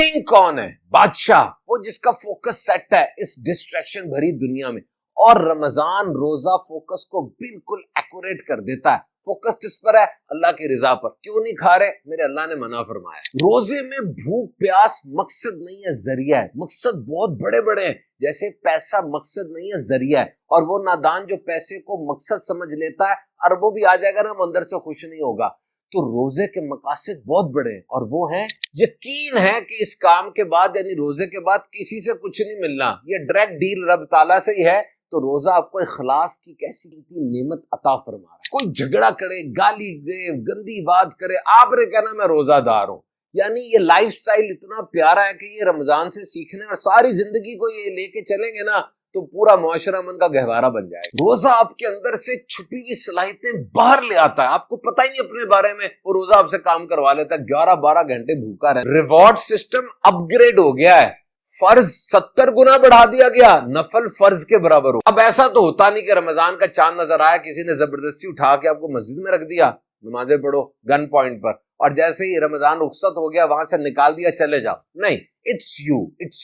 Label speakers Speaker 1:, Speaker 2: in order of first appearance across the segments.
Speaker 1: King कौन है? बादशाह, वो जिसका फोकस सेट है इस डिस्ट्रैक्शन भरी दुनिया में। और रमजान रोजा फोकस को बिल्कुल एक्यूरेट कर देता है। फोकस किस पर है? अल्लाह की रजा पर। क्यों नहीं खा रहे? मेरे अल्लाह ने मना फरमाया। रोजे में भूख प्यास मकसद नहीं है, जरिया है। मकसद बहुत बड़े बड़े हैं, जैसे पैसा मकसद नहीं है, जरिया है। और वो नादान जो पैसे को मकसद समझ लेता है, अरबों भी आ जाएगा ना, वो अंदर से खुश नहीं होगा। तो रोजे के मकासद बहुत बड़े हैं, और वो है यकीन है कि इस काम के बाद यानी रोजे के बाद किसी से कुछ नहीं मिलना, ये डायरेक्ट डील रब ताला से ही है। तो रोजा आपको इखलास की कैसी नेमत अता फरमा रहा है। कोई झगड़ा करे, गाली दे, गंदी बात करे, आपने कहना मैं रोजादार हूं। यानी ये लाइफस्टाइल इतना प्यारा है कि ये रमजान से सीखने और सारी जिंदगी को ये लेके चलेंगे ना, तो पूरा मुआशरा मन का गहवारा बन जाएगा। रोजा आपके अंदर से छुपी हुई सलाहियतें बाहर ले आता है। आपको पता ही नहीं अपने बारे में, वो रोजा आपसे काम करवा लेता है। 11-12 घंटे भूखा रहे। रिवॉर्ड सिस्टम अपग्रेड हो गया है। फर्ज 70 गुना बढ़ा दिया गया, नफल फर्ज के बराबर हो। अब ऐसा तो होता नहीं कि रमजान का चांद नजर आया, किसी ने जबरदस्ती उठा के आपको मस्जिद में रख दिया, नमाजें पढ़ो गन पॉइंट पर, और जैसे ही रमजान रुखसत हो गया वहां से निकाल दिया, चले जाओ। नहीं, इट्स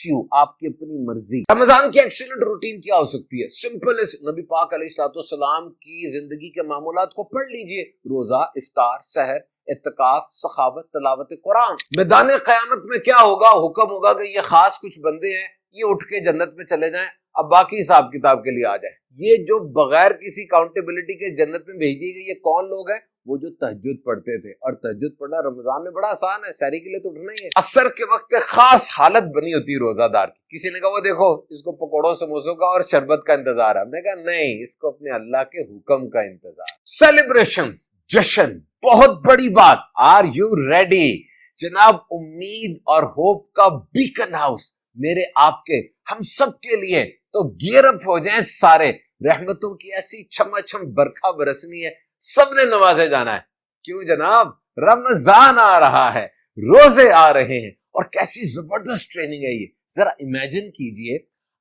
Speaker 1: यू, आपकी अपनी मर्जी। रमजान की एक्सीलेंट रूटीन क्या हो सकती है? सिंपल है। नबी पाक अलैहिस्सलाम की जिंदगी के मामूलात को पढ़ लीजिए। रोजा, इफ्तार, सहर, इत्तिकाफ, सखावत, तलावत कुरान। मैदान क़यामत में क्या होगा? हुक्म होगा कि ये खास कुछ बंदे हैं, ये उठ के जन्नत में चले जाएं, अब बाकी हिसाब किताब के लिए आ जाए। ये जो बगैर किसी काउंटेबिलिटी के जन्नत में भेजी गई, ये कौन लोग हैं? वो जो तहज्जुद पढ़ते थे। और तहज्जुद पढ़ना रमजान में बड़ा आसान है, सहरी के लिए तो उठना ही है। असर के वक्त खास हालत बनी होती है रोजादार की। किसी ने कहा वो देखो इसको पकौड़ों समोसों का और शरबत का इंतजार है। हमने कहा नहीं, इसको अपने अल्लाह के हुक्म का इंतजार। सेलिब्रेशंस, जश्न, बहुत बड़ी बात। Are you ready? जनाब, उम्मीद और होप का बीकन हाउस मेरे आपके हम सब के लिए। तो गियर अप हो जाएं सारे। रहमतों की ऐसी छमाछम बरखा बरसनी है, सबने नमाजे जाना है। क्यों जनाब? रमजान आ रहा है, रोजे आ रहे हैं, और कैसी जबरदस्त ट्रेनिंग है ये। जरा इमेजिन कीजिए,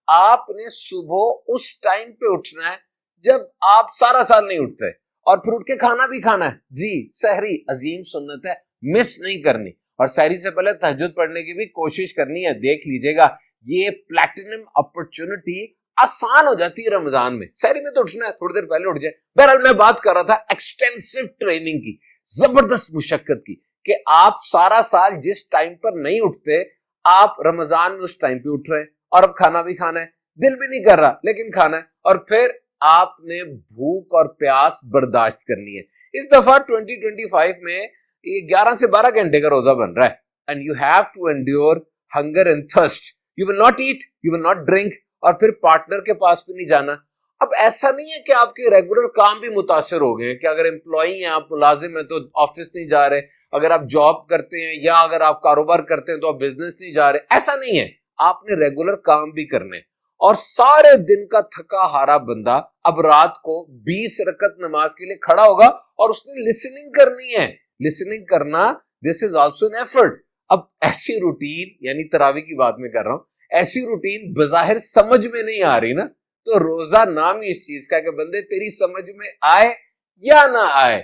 Speaker 1: आपने सुबह उस टाइम पे उठना है जब आप सारा साल नहीं उठते, और फिर उठ के खाना भी खाना है। जी, सहरी अजीम सुन्नत है, मिस नहीं करनी। और सहरी से पहले तहज्जुद पढ़ने की भी कोशिश करनी है। देख लीजिएगा, ये प्लैटिनम अपॉर्चुनिटी आसान हो जाती है रमजान में। सहरी में तो उठना है, थोड़ी देर पहले उठ जाए। बहरहाल मैं बात कर रहा था एक्सटेंसिव ट्रेनिंग की, जबरदस्त मुशक्कत की, कि आप सारा साल जिस टाइम पर नहीं उठते, आप रमजान में उस टाइम पे उठ रहे हैं, और अब खाना भी खाना है, दिल भी नहीं कर रहा लेकिन खाना है, और फिर आपने भूख और प्यास बर्दाश्त करनी है। इस दफा 2025 में ये 11 से 12 घंटे का रोजा बन रहा है। And you have to endure hunger and thirst. You will not eat, you will not drink, और फिर पार्टनर के पास भी नहीं जाना। अब ऐसा नहीं है कि आपके रेगुलर काम भी मुतासर हो गए, कि अगर एम्प्लॉई हैं, आप मुलाजिम हैं तो ऑफिस नहीं जा रहे, अगर आप जॉब करते हैं या अगर आप कारोबार करते हैं तो आप बिजनेस नहीं जा रहे। ऐसा नहीं है, आपने रेगुलर काम भी करने। और सारे दिन का थका हारा बंदा अब रात को 20 रकत नमाज के लिए खड़ा होगा, और उसने लिसनिंग करनी है। लिसनिंग करना, this is also an effort. अब ऐसी रूटीन, यानी तरावी की बात मैं कर रहा हूं, ऐसी रूटीन बजाहिर समझ में नहीं आ रही ना, तो रोजा नाम ही इस चीज का कि बंदे तेरी समझ में आए या ना आए,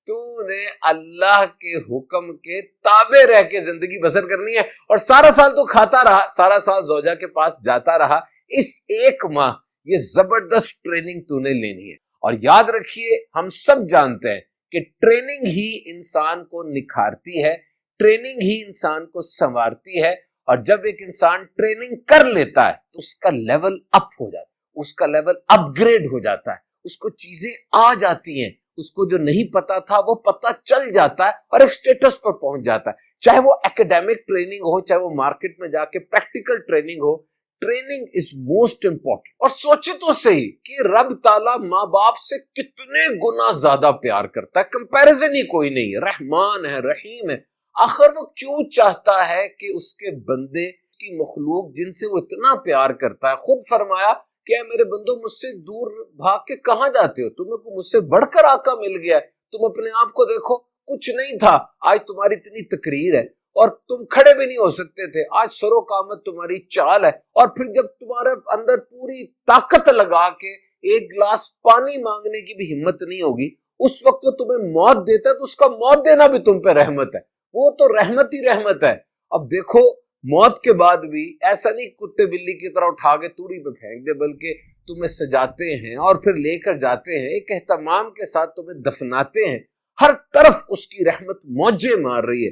Speaker 1: तूने अल्लाह के हुक्म के ताबे रह के जिंदगी बसर करनी है। और सारा साल तो खाता रहा, सारा साल जोजा के पास जाता रहा, इस एक माह ये जबरदस्त ट्रेनिंग तूने लेनी है। और याद रखिए, हम सब जानते हैं कि ट्रेनिंग ही इंसान को निखारती है, ट्रेनिंग ही इंसान को संवारती है। और जब एक इंसान ट्रेनिंग कर लेता है तो उसका लेवल अप हो जाता है, उसका लेवल अपग्रेड हो जाता है, उसको चीजें आ जाती हैं, उसको जो नहीं पता था वो पता चल जाता है, और एक स्टेटस पर पहुंच जाता है। चाहे वो एकेडमिक ट्रेनिंग हो, चाहे वो मार्केट में जाके प्रैक्टिकल ट्रेनिंग हो, ट्रेनिंग इज मोस्ट इंपॉर्टेंट। और सोचे तो सही कि रब ताला माँ बाप से कितने गुना ज्यादा प्यार करता है, कंपैरिजन ही कोई नहीं है। रहमान है, रहीम है। आखिर वो क्यों चाहता है कि उसके बंदे की मखलूक जिनसे वो इतना प्यार करता है, खुद फरमाया कि मेरे बंदो मुझसे दूर भाग के कहां जाते हो, तुम्हें को मुझसे बढ़कर आका मिल गया है, तुम अपने आप को देखो, कुछ नहीं था, आज तुम्हारी इतनी तकरीर है, और तुम खड़े भी नहीं हो सकते थे, आज सरो कामत तुम्हारी चाल है। और फिर जब तुम्हारे अंदर पूरी ताकत लगा के एक गिलास पानी मांगने की भी हिम्मत नहीं होगी, उस वक्त वो तुम्हें मौत देता है, तो उसका मौत देना भी तुम पे रहमत है। वो तो रहमत ही रहमत है। अब देखो, موت کے بعد بھی ایسا نہیں کتے بلی کی طرح اٹھا کے توڑی پہ پھینک دے، بلکہ تمہیں سجاتے ہیں اور پھر لے کر جاتے ہیں، ایک اہتمام کے ساتھ تمہیں دفناتے ہیں، ہر طرف اس کی رحمت موجے مار رہی ہے۔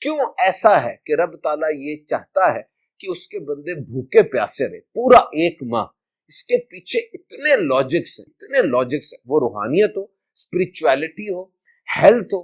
Speaker 1: کیوں ایسا ہے کہ رب تعالیٰ یہ چاہتا ہے کہ اس کے بندے بھوکے پیاسے رہے پورا 1 ماہ؟ اس کے پیچھے اتنے لاجکس ہیں، وہ روحانیت ہو، اسپرچویلٹی ہو، ہیلتھ ہو،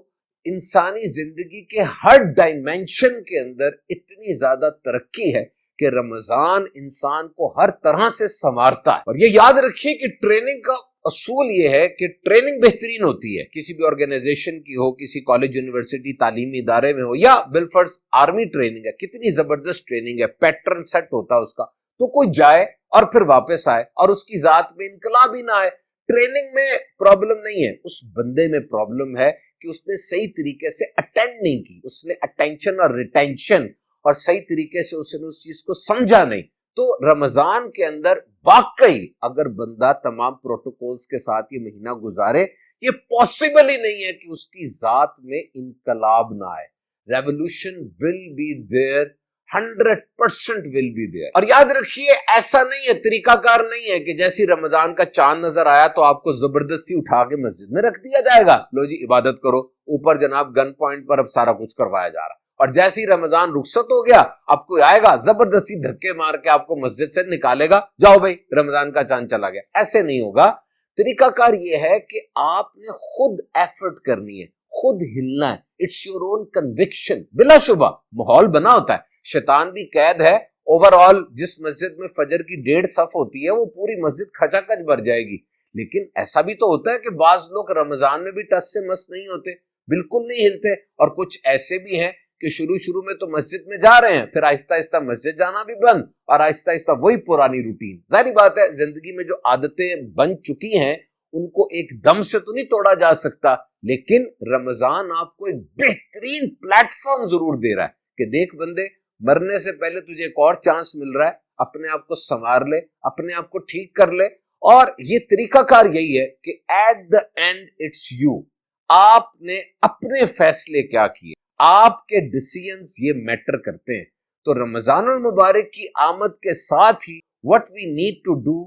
Speaker 1: انسانی زندگی کے ہر ڈائمینشن کے اندر اتنی زیادہ ترقی ہے کہ رمضان انسان کو ہر طرح سے سنوارتا ہے۔ اور یہ یاد رکھیے کہ ٹریننگ کا اصول یہ ہے کہ ٹریننگ بہترین ہوتی ہے، کسی بھی آرگنائزیشن کی ہو، کسی کالج یونیورسٹی تعلیمی ادارے میں ہو، یا بالفرض آرمی ٹریننگ ہے، کتنی زبردست ٹریننگ ہے، پیٹرن سیٹ ہوتا ہے اس کا، تو کوئی جائے اور پھر واپس آئے اور اس کی ذات میں انقلاب ہی نہ آئے۔ ٹریننگ میں پرابلم نہیں ہے، اس بندے میں پرابلم ہے کہ اس نے صحیح طریقے سے اٹینڈ نہیں کی، اس نے اٹینشن اور ریٹینشن اور صحیح طریقے سے اس نے اس چیز کو سمجھا نہیں۔ تو رمضان کے اندر واقعی اگر بندہ تمام پروٹوکولز کے ساتھ یہ مہینہ گزارے، یہ پاسبل ہی نہیں ہے کہ اس کی ذات میں انقلاب نہ آئے۔ Revolution will be there, 100% will be there. اور یاد رکھیے ایسا نہیں ہے، طریقہ کار نہیں ہے کہ جیسی رمضان کا چاند نظر آیا تو آپ کو زبردستی اٹھا کے مسجد میں رکھ دیا جائے گا، لو جی عبادت کرو، اوپر جناب گن پوائنٹ پر اب سارا کچھ کروایا جا رہا ہے، اور جیسی رمضان رخصت ہو گیا اب کوئی آئے گا زبردستی دھکے مار کے آپ کو مسجد سے نکالے گا، جاؤ بھائی رمضان کا چاند چلا گیا۔ ایسے نہیں ہوگا۔ طریقہ کار یہ ہے کہ آپ نے خود ایفرٹ کرنی ہے، خود ہلنا ہے، اٹس یور اون کنوکشن۔ بلا شبہ ماحول بنا ہوتا ہے، شیطان بھی قید ہے، اوور آل جس مسجد میں فجر کی 1.5 صف ہوتی ہے وہ پوری مسجد کھچا کھچ بھر جائے گی، لیکن ایسا بھی تو ہوتا ہے کہ بعض لوگ رمضان میں بھی ٹس سے مس نہیں ہوتے، بالکل نہیں ہلتے، اور کچھ ایسے بھی ہیں کہ شروع میں تو مسجد میں جا رہے ہیں، پھر آہستہ آہستہ مسجد جانا بھی بند، اور آہستہ آہستہ وہی پرانی روٹین۔ ظاہری بات ہے زندگی میں جو عادتیں بن چکی ہیں ان کو ایک دم سے تو نہیں توڑا جا سکتا، لیکن رمضان آپ کو ایک بہترین پلیٹ فارم ضرور دے رہا ہے کہ دیکھ بندے، مرنے سے پہلے تجھے ایک اور چانس مل رہا ہے، اپنے آپ کو سنوار لے، اپنے آپ کو ٹھیک کر لے۔ اور یہ طریقہ کار یہی ہے کہ at the end it's you, آپ نے اپنے فیصلے کیا کیے، آپ کے ڈیسیژنز یہ میٹر کرتے ہیں۔ تو رمضان المبارک کی آمد کے ساتھ ہی what we need to do,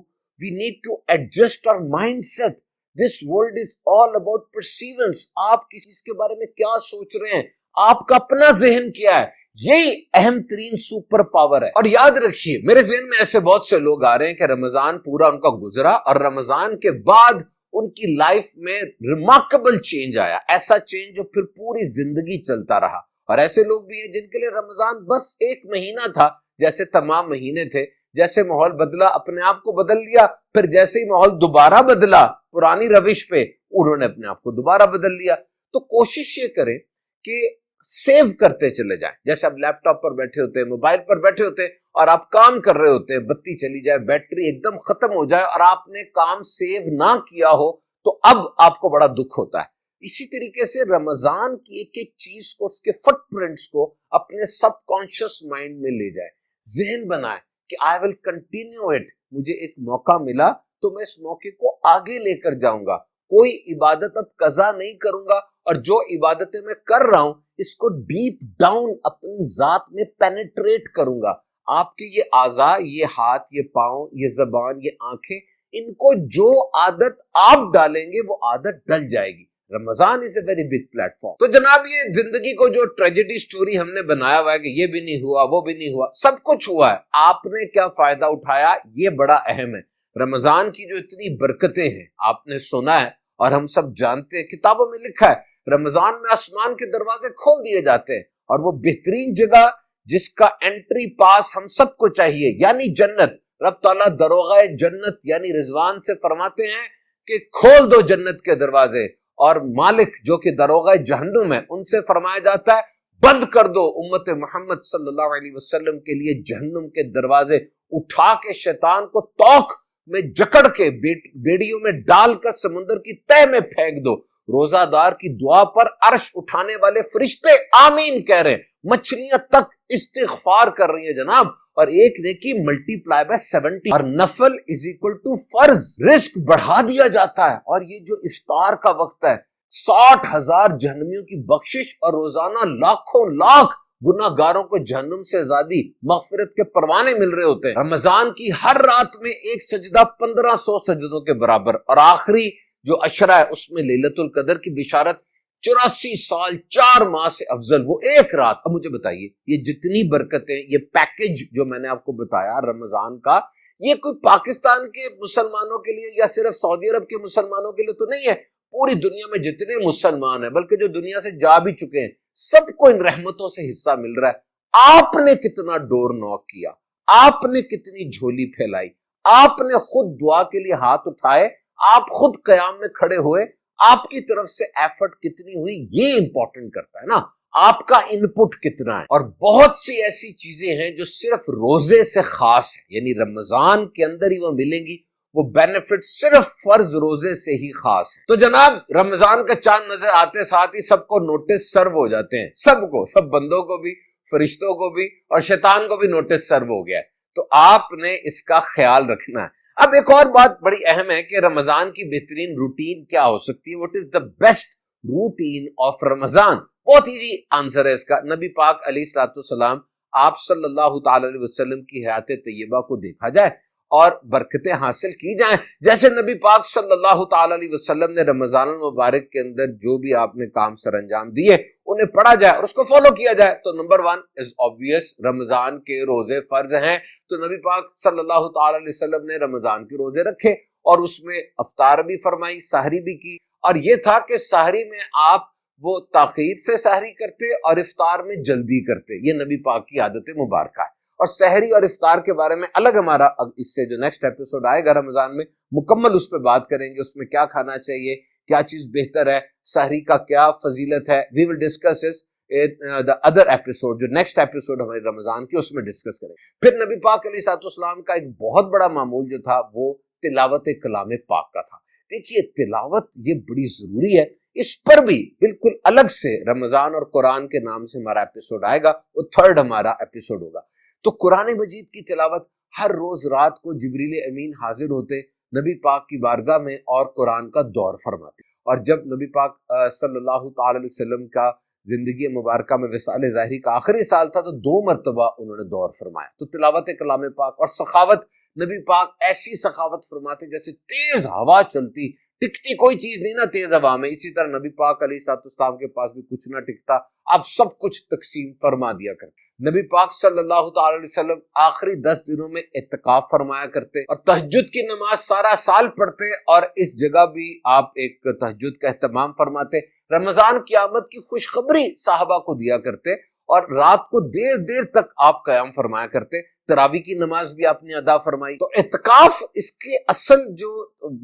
Speaker 1: we need to adjust our mindset. This world is all about perceivance. آپ کسی چیز کے بارے میں کیا سوچ رہے ہیں، آپ کا اپنا ذہن کیا ہے، یہی اہم ترین سپر پاور ہے۔ اور یاد رکھیے میرے ذہن میں ایسے بہت سے لوگ آ رہے ہیں کہ رمضان پورا ان کا گزرا اور رمضان کے بعد ان کی لائف میں ریمارکیبل چینج آیا، ایسا چینج جو پھر پوری زندگی چلتا رہا۔ اور ایسے لوگ بھی ہیں جن کے لیے رمضان بس 1 مہینہ تھا، جیسے تمام مہینے تھے، جیسے ماحول بدلا اپنے آپ کو بدل لیا، پھر جیسے ہی ماحول دوبارہ بدلا پرانی روش پہ انہوں نے اپنے آپ کو دوبارہ بدل لیا۔ تو کوشش یہ کریں کہ سیو کرتے چلے جائیں، جیسے آپ لیپ ٹاپ پر بیٹھے ہوتے ہیں، موبائل پر بیٹھے ہوتے ہیں اور آپ کام کر رہے ہوتے ہیں، بتی چلی جائے، بیٹری ایک دم ختم ہو جائے اور آپ نے کام سیو نہ کیا ہو تو اب آپ کو بڑا دکھ ہوتا ہے۔ اسی طریقے سے رمضان کی ایک ایک چیز کو، اس کے فٹ پرنٹس کو اپنے سب کانشیس مائنڈ میں لے جائیں، ذہن بنائیں کہ I will continue it، مجھے ایک موقع ملا تو میں اس موقع کو آگے لے کر جاؤں گا، کوئی عبادت اب قضا نہیں کروں گا، اور جو عبادتیں میں کر رہا ہوں اس کو ڈیپ ڈاؤن اپنی ذات میں پینیٹریٹ کروں گا۔ آپ کے یہ اعضاء، یہ ہاتھ، یہ پاؤں، یہ زبان، یہ آنکھیں، ان کو جو عادت آپ ڈالیں گے وہ عادت ڈل جائے گی۔ Ramzan is a very big platform فارم۔ تو جناب یہ زندگی کو جو ٹریجڈی سٹوری ہم نے بنایا ہوا ہے کہ یہ بھی نہیں ہوا، وہ بھی نہیں ہوا، سب کچھ ہوا ہے، آپ نے کیا فائدہ اٹھایا یہ بڑا اہم ہے۔ رمضان کی جو اتنی برکتیں ہیں آپ نے سنا ہے اور ہم سب جانتے ہیں، کتابوں میں لکھا ہے رمضان میں آسمان کے دروازے کھول دیے جاتے ہیں، اور وہ بہترین جگہ جس کا انٹری پاس ہم سب کو چاہیے یعنی جنت، رب تعالیٰ دروغہ جنت یعنی رضوان سے فرماتے ہیں کہ کھول دو جنت کے دروازے، اور مالک جو کہ دروغہ جہنم ہے ان سے فرمایا جاتا ہے بند کر دو امت محمد صلی اللہ علیہ وسلم کے لیے جہنم کے دروازے، اٹھا کے شیطان کو توق میں جکڑ کے بیڑیوں میں ڈال کر سمندر کی تہ میں پھینک دو۔ روزہ دار کی دعا پر عرش اٹھانے والے فرشتے آمین کہہ رہے ہیں، مچھلیاں تک استغفار کر رہی ہیں جناب، اور ایک نیکی ملٹی پلائی بائی 70، اور نفل از اکول ٹو فرض، رزق بڑھا دیا جاتا ہے۔ اور یہ جو افطار کا وقت ہے 60,000 جہنمیوں کی بخشش، اور روزانہ لاکھوں لاکھ गुनाहगारों को जहन्नुम से आजादी, मगफिरत के परवाने मिल रहे होते हैं। रमजान की हर रात में एक सजदा 1500 सजदों के बराबर, और आखिरी जो अशरा है उसमें लैलतुल कदर की बिशारत 84 साल 4 माह से अफजल वो एक रात। अब मुझे बताइए, ये जितनी बरकतें, ये पैकेज जो मैंने आपको बताया रमजान का, ये कोई पाकिस्तान के मुसलमानों के लिए या सिर्फ सऊदी अरब के मुसलमानों के लिए तो नहीं है, पूरी दुनिया में जितने मुसलमान हैं, बल्कि जो दुनिया से जा भी चुके हैं, सबको इन रहमतों से हिस्सा मिल रहा है। आपने कितना डोर नॉक किया, आपने कितनी झोली फैलाई, आपने खुद दुआ के लिए हाथ उठाए, आप खुद कयाम में खड़े हुए, आपकी तरफ से एफर्ट कितनी हुई, ये इंपॉर्टेंट करता है ना, आपका इनपुट कितना है। और बहुत सी ऐसी चीजें हैं जो सिर्फ रोजे से खास है, यानी रमजान के अंदर ही वो मिलेंगी, वो बेनिफिट सिर्फ फर्ज रोजे से ही खास है। तो जनाब, रमजान का चांद नजर आते साथ ही सबको नोटिस सर्व हो जाते हैं, सबको, सब बंदों को भी, फरिश्तों को भी और शैतान को भी नोटिस सर्व हो गया है। तो आपने इसका ख्याल रखना है। अब एक और बात बड़ी अहम है कि रमजान की बेहतरीन रूटीन क्या हो सकती है, what is the best routine of Ramzan. बहुत इजी आंसर है इसका। नबी पाक अलैहिस्सलाम, आप सल्लल्लाहु ताला अलैहि वसल्लम की हयात तैयबा को देखा जाए और बरकतें हासिल की जाएं, जैसे नबी पाक सल्लल्लाहु ताला अलैहि वसल्लम ने रमजान मुबारक के अंदर जो भी आपने काम सर अंजाम दिए उन्हें पढ़ा जाए और उसको फॉलो किया जाए। तो नंबर 1 इज ऑब्वियस, रमजान के रोजे फर्ज हैं, तो नबी पाक सल्लल्लाहु ताला अलैहि वसल्लम ने रमजान के रोजे रखे और उसमें अफ्तार भी फरमाई, सहरी भी की। और ये था कि सहरी में आप वो ताखीर से सहरी करते और इफ्तार में जल्दी करते, ये नबी पाक की आदत मुबारक है। और सहरी और इफ्तार के बारे में अलग हमारा इससे जो नेक्स्ट एपिसोड आएगा रमजान में, मुकम्मल उस पर बात करेंगे, उसमें क्या खाना चाहिए, क्या चीज बेहतर है, सहरी का क्या फजीलत है। वी विल डिस्कस इस द अदर एपिसोड, जो नेक्स्ट एपिसोड हमारे रमजान की, उसमें डिस्कस करेंगे। फिर नबी पाक अलैहिस्सलाम का एक बहुत बड़ा मामूल जो था वो तिलावत कलाम पाक का था। देखिए, तिलावत ये बड़ी जरूरी है, इस पर भी बिल्कुल अलग से रमजान और कुरान के नाम से हमारा एपिसोड आएगा, वो 3rd हमारा एपिसोड होगा। तो कुरान मजीद की तिलावत हर रोज रात को जिब्रील अमीन हाजिर होते नबी पाक की बारगाह में और कुरान का दौर फरमाते। और जब नबी पाक सल्लल्लाहु ताला अलैहि वसल्लम का जिंदगी मुबारक में विसाल ज़ाहिरी का आखिरी साल था, तो 2 मरतबा उन्होंने दौर फरमाया। तो तिलावत कलाम पाक और सखावत, नबी पाक ऐसी सखावत फरमाते जैसे तेज हवा चलती, टिकती कोई चीज नहीं ना तेज हवा में। इसी तरह नबी पाक अलैहिस्सलाम के पास भी कुछ ना टिकता, आप सब कुछ तकसीम फरमा दिया करते। नबी पाक सल्लल्लाहु ताला अलैहि वसल्लम आखिरी 10 दिनों में इत्तिकाफ फरमाया करते और तहज्जुद की नमाज सारा साल पढ़ते, और इस जगह भी आप एक तहज्जुद का एहतमाम फरमाते। रमजान की आमद की खुशखबरी साहबा को दिया करते और रात को देर देर तक आप कयाम फरमाया करते। तरावी की नमाज भी आपने अदा फरमाई। तो इत्तिकाफ, इसके असल जो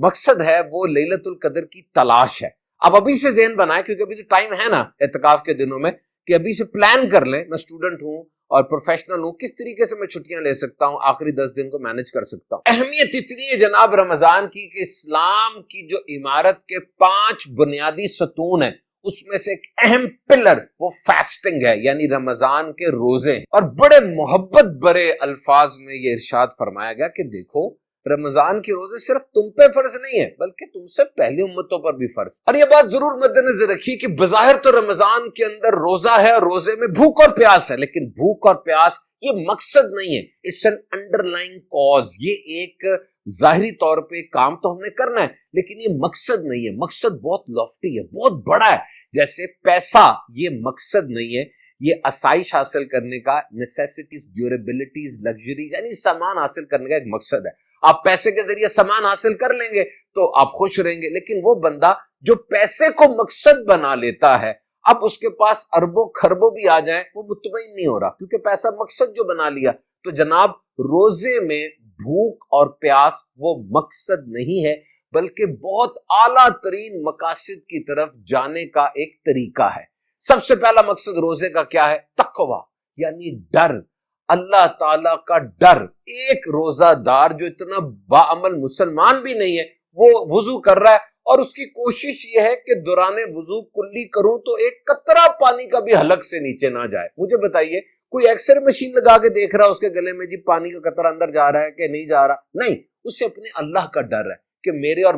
Speaker 1: मकसद है वो लैलतुल कदर की तलाश है। अब अभी से ज़हन बनाए, क्योंकि अभी तो टाइम है ना इत्तिकाफ के दिनों में, कि अभी से प्लान कर लें। मैं स्टूडेंट हूं और प्रोफेशनल हूं, किस तरीके से मैं छुट्टियां ले सकता हूं, आखिरी 10 दिन को मैनेज कर सकता हूं। अहमियत इतनी है जनाब रमजान की कि इस्लाम की जो इमारत के 5 बुनियादी सतून है, उसमें से एक अहम पिलर वो फास्टिंग है, यानी रमजान के रोजे। और बड़े मोहब्बत भरे अल्फाज में ये इरशाद फरमाया गया कि देखो, रमजान के रोजे सिर्फ तुम पे फर्ज नहीं है, बल्कि तुमसे पहली उम्मतों पर भी फर्ज। और ये बात जरूर मद्देनजर रखिए कि बज़ाहिर तो रमजान के अंदर रोजा है और रोजे में भूख और प्यास है, लेकिन भूख और प्यास ये मकसद नहीं है, इट्स एन अंडरलाइंग कॉज। ये एक जाहिरी तौर पे काम तो हमने करना है, लेकिन ये मकसद नहीं है। मकसद बहुत लॉफ्टी है, बहुत बड़ा है। जैसे पैसा ये मकसद नहीं है, ये आसाइश हासिल करने का, नेसेसिटीज, ड्यूरेबिलिटीज, लग्जरीज, यानी सामान हासिल करने का एक मकसद है। आप पैसे के जरिए सामान हासिल कर लेंगे तो आप खुश रहेंगे, लेकिन वो बंदा जो पैसे को मकसद बना लेता है, अब उसके पास अरबों खरबों भी आ जाए, वो मुतमईन नहीं हो रहा, क्योंकि पैसा मकसद जो बना लिया। तो जनाब, रोजे में भूख और प्यास वो मकसद नहीं है, बल्कि बहुत आला तरीन मकासद की तरफ जाने का एक तरीका है। सबसे पहला मकसद रोजे का क्या है? तकवा, यानी डर, अल्लाह ताला का डर। एक रोजादार जो इतना बाअमल मुसलमान भी नहीं है, वो वुजू कर रहा है और उसकी कोशिश ये है कि दौराने वुजू कुल्ली करूं तो एक कतरा पानी का भी हलक से नीचे ना जाए। मुझे बताइए, कोई एक्सरे मशीन लगा के देख रहा है उसके गले में जी पानी का कतरा अंदर जा रहा है कि नहीं जा रहा? नहीं, उसे अपने अल्लाह का डर है कि मेरे और